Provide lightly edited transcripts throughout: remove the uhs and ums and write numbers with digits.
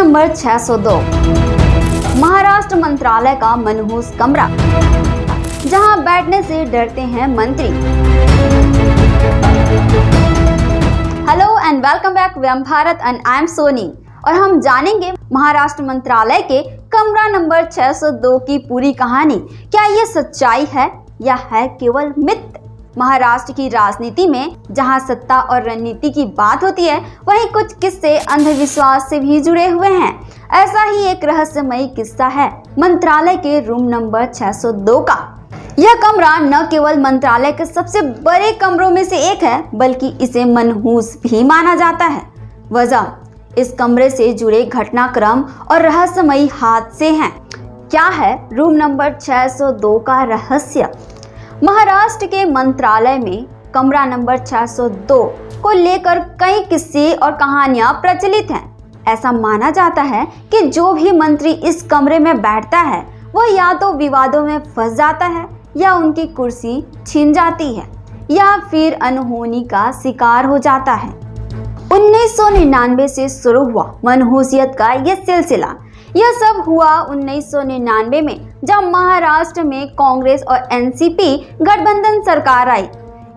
Number 602 Maharashtra मंत्रालय का मनहूस कमरा, जहां बैठने से डरते हैं मंत्री। Hello and welcome back Vyam Bharat and I am Soni, और हम जानेंगे महाराष्ट्र मंत्रालय के कमरा नंबर 602 की पूरी कहानी। क्या ये सच्चाई है या है केवल मिथ? महाराष्ट्र की राजनीति में जहां सत्ता और रणनीति की बात होती है, वहीं कुछ किस्से अंधविश्वास से भी जुड़े हुए हैं। ऐसा ही एक रहस्यमयी किस्सा है मंत्रालय के रूम नंबर 602 का। यह कमरा न केवल मंत्रालय के सबसे बड़े कमरों में से एक है, बल्कि इसे मनहूस भी माना जाता है। वजह इस कमरे से जुड़े घटनाक्रम और रहस्यमयी हादसे हैं। क्या है रूम नंबर 602 का रहस्य? महाराष्ट्र के मंत्रालय में कमरा नंबर 602 को लेकर कई किस्से और कहानियां प्रचलित हैं। ऐसा माना जाता है कि जो भी मंत्री इस कमरे में बैठता है, वह या तो विवादों में फंस जाता है, या उनकी कुर्सी छिन जाती है, या फिर अनहोनी का शिकार हो जाता है। 1999 से शुरू हुआ मनहूसियत का यह सिलसिला। यह सब हुआ 1999 में, जब महाराष्ट्र में कांग्रेस और एनसीपी गठबंधन सरकार आई।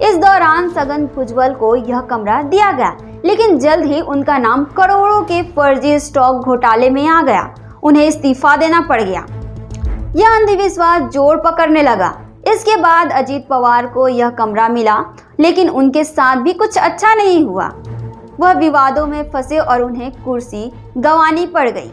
इस दौरान छगन भुजबल को यह कमरा दिया गया, लेकिन जल्द ही उनका नाम करोड़ों के फर्जी स्टॉक घोटाले में आ गया। उन्हें इस्तीफा देना पड़ गया। यह अंधविश्वास जोर पकड़ने लगा। इसके बाद अजीत पवार को यह कमरा मिला, लेकिन उनके साथ भी कुछ अच्छा नहीं हुआ। वह विवादों में फंसे और उन्हें कुर्सी गंवानी पड़ गई।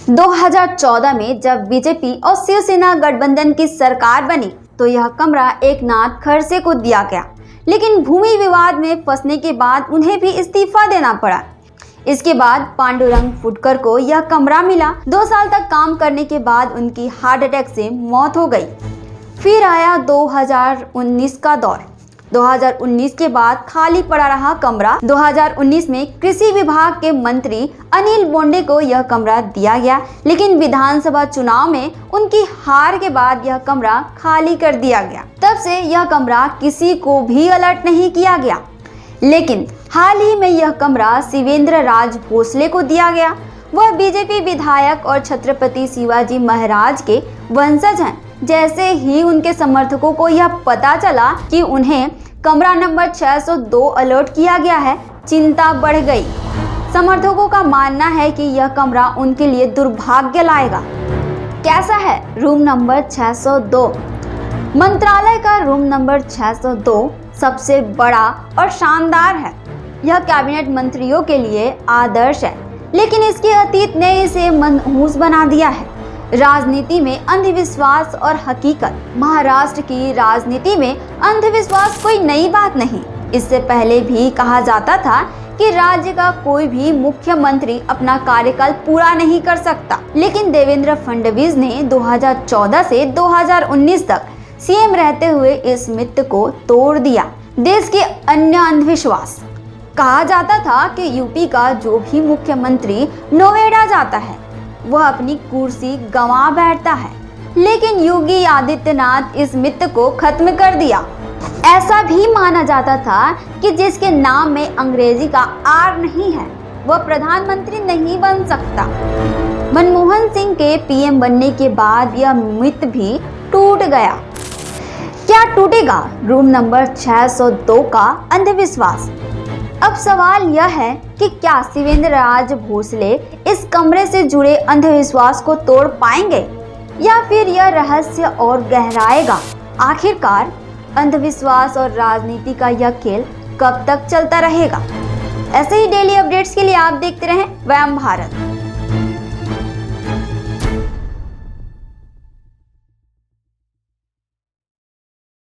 2014 में जब बीजेपी और शिवसेना गठबंधन की सरकार बनी, तो यह कमरा एकनाथ खड़से को दिया गया, लेकिन भूमि विवाद में फंसने के बाद उन्हें भी इस्तीफा देना पड़ा। इसके बाद पांडुरंग फुटकर को यह कमरा मिला। 2 साल तक काम करने के बाद उनकी हार्ट अटैक से मौत हो गई। फिर आया 2019 का दौर। 2019 के बाद खाली पड़ा रहा कमरा। 2019 में कृषि विभाग के मंत्री अनिल बोंडे को यह कमरा दिया गया, लेकिन विधानसभा चुनाव में उनकी हार के बाद यह कमरा खाली कर दिया गया। तब से यह कमरा किसी को भी अलर्ट नहीं किया गया। लेकिन हाल ही में यह कमरा शिवेंद्र राज भोसले को दिया गया। वह बीजेपी विधायक और छत्रपति शिवाजी महाराज के वंशज हैं। जैसे ही उनके समर्थकों को यह पता चला कि उन्हें कमरा नंबर 602 अलर्ट किया गया है, चिंता बढ़ गई। समर्थकों का मानना है कि यह कमरा उनके लिए दुर्भाग्य लाएगा। कैसा है रूम नंबर 602? मंत्रालय का रूम नंबर 602 सबसे बड़ा और शानदार है। यह कैबिनेट मंत्रियों के लिए आदर्श है, लेकिन इसके अतीत ने इसे मनहूस बना दिया है। राजनीति में अंधविश्वास और हकीकत। महाराष्ट्र की राजनीति में अंधविश्वास कोई नई बात नहीं। इससे पहले भी कहा जाता था कि राज्य का कोई भी मुख्यमंत्री अपना कार्यकाल पूरा नहीं कर सकता, लेकिन देवेंद्र फडणवीस ने 2014 से 2019 तक सीएम रहते हुए इस मिथ को तोड़ दिया। देश के अन्य अंधविश्वास। कहा जाता था कि यूपी का जो भी मुख्यमंत्री नोएडा जाता है, वह अपनी कुर्सी गंवा बैठता है, लेकिन योगी आदित्यनाथ इस मिथ को खत्म कर दिया। ऐसा भी माना जाता था कि जिसके नाम में अंग्रेजी का आर नहीं है, वह प्रधानमंत्री नहीं बन सकता। मनमोहन सिंह के पीएम बनने के बाद यह मिथ भी टूट गया। क्या टूटेगा रूम नंबर 602 का अंधविश्वास? अब सवाल यह है कि क्या शिवेंद्र राज भोसले इस कमरे से जुड़े अंधविश्वास को तोड़ पाएंगे, या फिर यह रहस्य और गहराएगा? आखिरकार अंधविश्वास और राजनीति का यह खेल कब तक चलता रहेगा? ऐसे ही डेली अपडेट्स के लिए आप देखते रहें व्याम भारत।